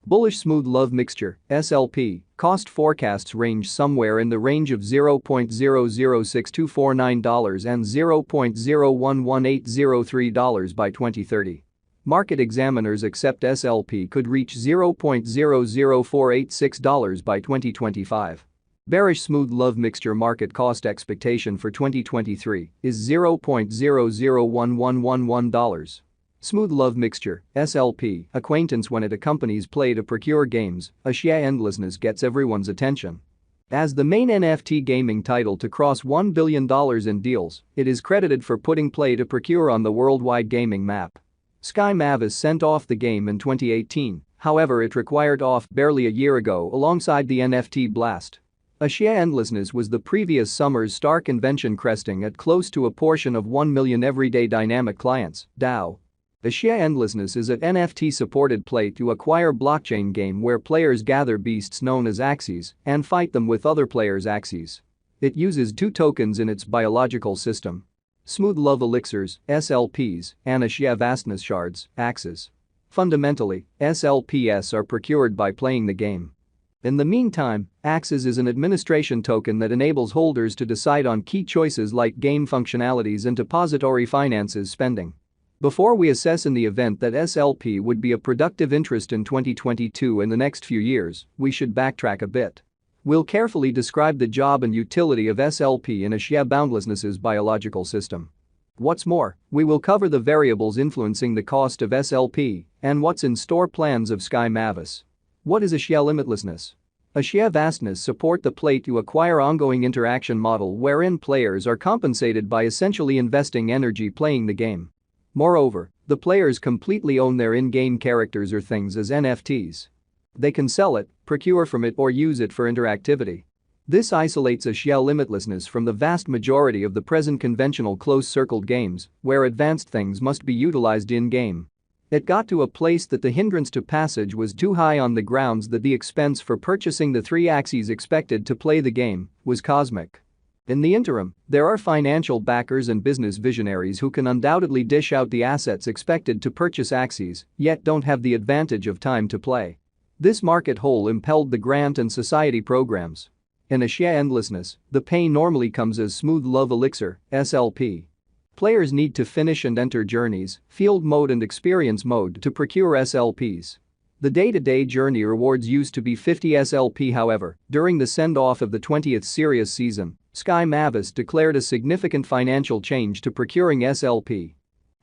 Bullish smooth love mixture (SLP) cost forecasts range somewhere in the range of $0.006249 and $0.011803 by 2030. Market examiners accept SLP could reach $0.004860 by 2025. Bearish smooth love mixture market cost expectation for 2023 is $0.001111. Smooth love mixture (SLP) acquaintance when it accompanies play to procure games, a sheer endlessness gets everyone's attention. As the main NFT gaming title to cross $1 billion in deals, it is credited for putting play to procure on the worldwide gaming map. Sky Mavis sent off the game in 2018, however it required off barely a year ago alongside the NFT blast. A sheer endlessness was the previous summer's star convention cresting at close to a portion of 1 million everyday dynamic clients, DAO. The sheer endlessness is an NFT-supported play to acquire blockchain game where players gather beasts known as axies and fight them with other players' axies. It uses 2 tokens in its biological system: smooth love elixirs, SLPs, and Ashia vastness shards, axes. Fundamentally, SLPs are procured by playing the game. In the meantime, axes is an administration token that enables holders to decide on key choices like game functionalities and depository finances spending. Before we assess in the event that SLP would be a productive interest in 2022 and the next few years, we should backtrack a bit. We'll carefully describe the job and utility of SLP in Ashia boundlessness's biological system. What's more, we will cover the variables influencing the cost of SLP and what's in store plans of Sky Mavis. What is Ashia limitlessness? Ashia vastness support the play to acquire ongoing interaction model wherein players are compensated by essentially investing energy playing the game. Moreover, the players completely own their in-game characters or things as NFTs. They can sell it, procure from it or use it for interactivity. This isolates Ashia limitlessness from the vast majority of the present conventional close-circled games where advanced things must be utilized in-game. It got to a place that the hindrance to passage was too high on the grounds that the expense for purchasing the 3 axes expected to play the game was cosmic. In the interim, there are financial backers and business visionaries who can undoubtedly dish out the assets expected to purchase axes, yet don't have the advantage of time to play. This market hole impelled the grant and society programs. In Ashia endlessness, the pay normally comes as smooth love elixir, SLP. Players need to finish and enter journeys, field mode and experience mode to procure SLPs. The day-to-day journey rewards used to be 50 SLP, however, during the send-off of the 20th Serious season, Sky Mavis declared a significant financial change to procuring SLP.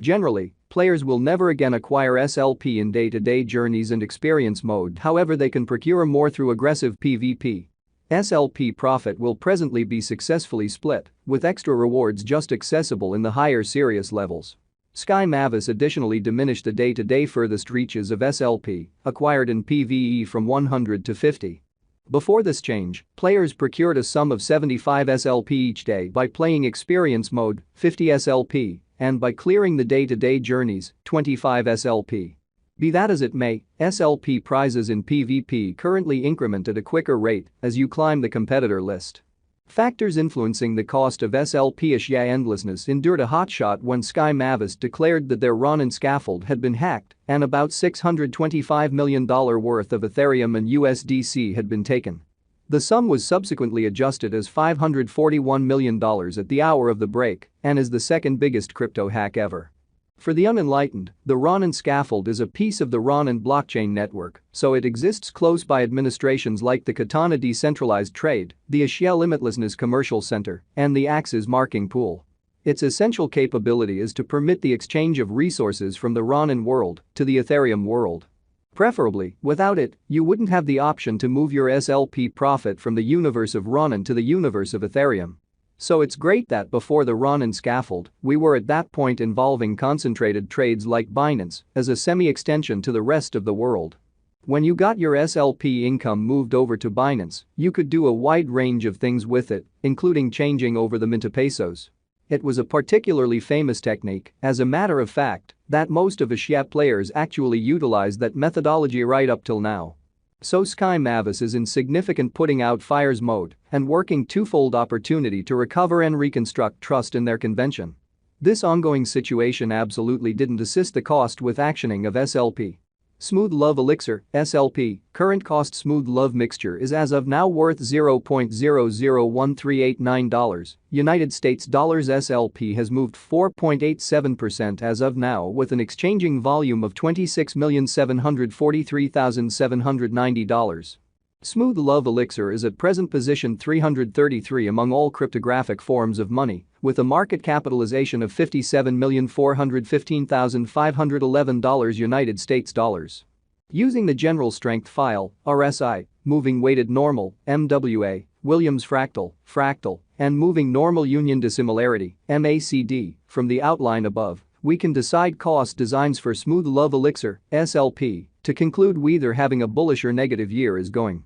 Generally, players will never again acquire SLP in day-to-day journeys and experience mode, however they can procure more through aggressive PvP. SLP profit will presently be successfully split, with extra rewards just accessible in the higher serious levels. Sky Mavis additionally diminished the day-to-day furthest reaches of SLP, acquired in PvE from 100 to 50. Before this change, players procured a sum of 75 SLP each day by playing experience mode, 50 SLP, and by clearing the day-to-day journeys, 25 SLP. Be that as it may, SLP prizes in PvP currently increment at a quicker rate as you climb the competitor list. Factors influencing the cost of SLP Ashia endlessness endured a hotshot when Sky Mavis declared that their Ronin scaffold had been hacked and about $625 million worth of Ethereum and USDC had been taken. The sum was subsequently adjusted as $541 million at the hour of the break and is the second biggest crypto hack ever. For the unenlightened, the Ronin scaffold is a piece of the Ronin blockchain network, so it exists close by administrations like the Katana Decentralized Trade, the Ashia Limitlessness Commercial Center, and the Axis Marking Pool. Its essential capability is to permit the exchange of resources from the Ronin world to the Ethereum world. Preferably, without it, you wouldn't have the option to move your SLP profit from the universe of Ronin to the universe of Ethereum. So it's great that before the Ronin scaffold, we were at that point involving concentrated trades like Binance as a semi-extension to the rest of the world. When you got your SLP income moved over to Binance, you could do a wide range of things with it, including changing over the Minta pesos. It was a particularly famous technique, as a matter of fact, that most of Ashia players actually utilized that methodology right up till now. So Sky Mavis is in significant putting out fires mode and working twofold opportunity to recover and reconstruct trust in their convention. This ongoing situation absolutely didn't assist the cost with actioning of SLP. Smooth Love Elixir, SLP, current cost Smooth Love Mixture is as of now worth $0.001389. United States dollars. SLP has moved 4.87% as of now with an exchanging volume of $26,743,790. Smooth Love Elixir is at present position 333 among all cryptographic forms of money, with a market capitalization of $57,415,511 United States dollars. Using the general strength file, RSI, moving weighted normal, MWA, Williams fractal, and moving normal union dissimilarity, MACD, from the outline above, we can decide cost designs for Smooth Love Elixir, SLP, to conclude whether having a bullish or negative year is going.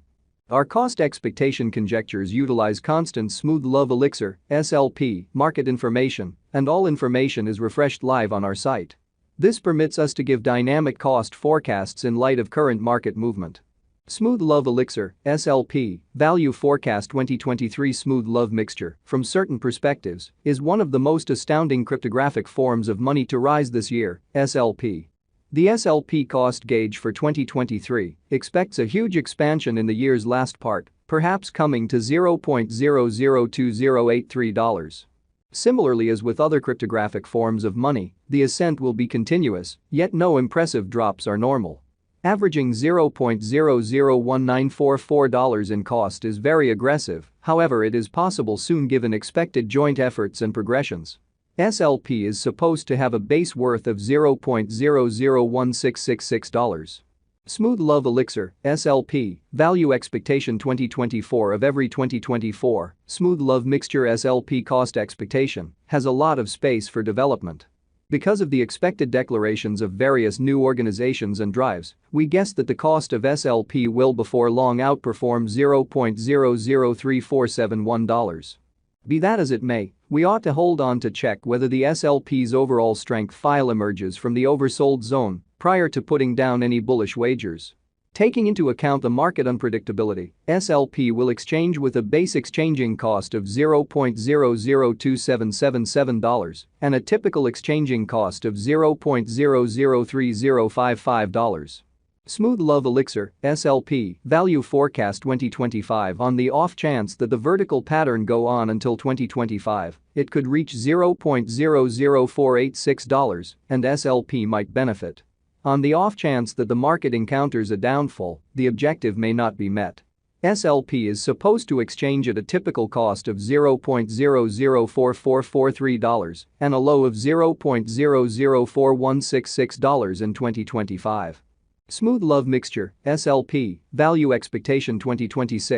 Our cost expectation conjectures utilize constant Smooth Love Elixir, SLP, market information, and all information is refreshed live on our site. This permits us to give dynamic cost forecasts in light of current market movement. Smooth Love Elixir, SLP, Value Forecast 2023. Smooth Love Mixture, from certain perspectives, is one of the most astounding cryptographic forms of money to rise this year, SLP. The SLP cost gauge for 2023 expects a huge expansion in the year's last part, perhaps coming to $0.002083. Similarly as with other cryptographic forms of money, the ascent will be continuous, yet no impressive drops are normal. Averaging $0.001944 in cost is very aggressive, however it is possible soon given expected joint efforts and progressions. SLP is supposed to have a base worth of $0.001666. Smooth Love Elixir, SLP, Value Expectation 2024. Of every 2024, Smooth Love Mixture SLP cost expectation has a lot of space for development. Because of the expected declarations of various new organizations and drives, we guess that the cost of SLP will before long outperform $0.003471. Be that as it may, we ought to hold on to check whether the SLP's overall strength file emerges from the oversold zone prior to putting down any bullish wagers. Taking into account the market unpredictability, SLP will exchange with a base exchanging cost of $0.002777 and a typical exchanging cost of $0.003055. Smooth Love Elixir, SLP, Value Forecast 2025. On the off chance that the vertical pattern go on until 2025, it could reach $0.000486 and SLP might benefit. On the off chance that the market encounters a downfall, the objective may not be met. SLP is supposed to exchange at a typical cost of $0.004443 and a low of $0.004166 in 2025. Smooth Love Mixture, SLP, Value Expectation 2026.